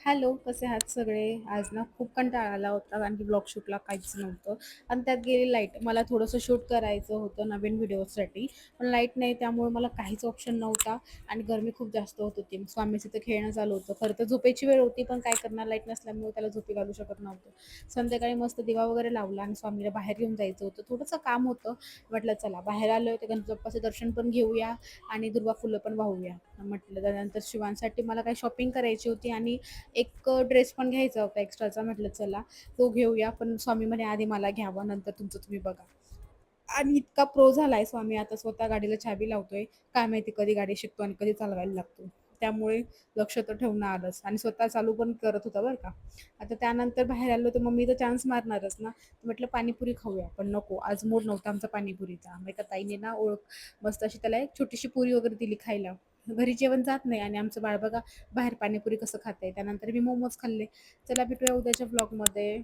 Hello, कसे आहात सगळे? आज ना खूप कंटाळा आला होता कारण की ब्लॉग शूटला काहीच नव्हतं आणि त्यात गेली लाईट. मला थोडंसं शूट करायचं होतं नवीन व्हिडिओसाठी, पण लाईट नाही त्यामुळे मला काहीच ऑप्शन नव्हता आणि गरमी खूप जास्त होत होती. स्वामीचं ते खेळणं चालू होतं. खरं तर झोपेची वेळ होती, पण काय करणार लाईट नसल्यामुळे त्याला झोपी घालू शकत नव्हतो. संध्याकाळी मस्त दिवा वगैरे लावला आणि स्वामीला बाहेर घेऊन जायचं होतं. थोडंसं काम होतं. म्हटलं चला बाहेर आलोय, तर गणपती बाप्पाचं दर्शन पण घेऊया आणि दुर्वा फुलं पण वाहूया. म्हटलं त्यानंतर शिवांसाठी मला काही शॉपिंग करायची होती आणि एक ड्रेस पण घ्यायचा होता एक्स्ट्राचा. म्हटलं चला तो घेऊया, पण स्वामी म्हणे आधी मला घ्यावा, नंतर तुमचं तुम्ही बघा. आणि इतका प्रो झालाय स्वामी, आता स्वतः गाडीला चाबी लावतोय. काय माहिती कधी गाडी शिकतो आणि कधी चालवायला लागतो. त्यामुळे लक्ष तर ठेवणं आलंच आणि स्वतः चालू पण करत होता बरं का. आता त्यानंतर बाहेर आलो तर मम्मी तर चान्स मारणारच ना. तर म्हटलं पाणीपुरी खाऊया, पण नको, आज मूड नव्हता आमचा पाणीपुरीचा. मग एका ताईने ना ओळख मस्त अशी त्याला एक छोटीशी पुरी वगैरे दिली खायला. घरी जेवण जात नाही आणि आमचं बाळ बघा बाहेर पाणीपुरी कसं खातंय. त्यानंतर मी मोमोज खाल्ले. चला भेटूया उद्याच्या व्लॉगमध्ये.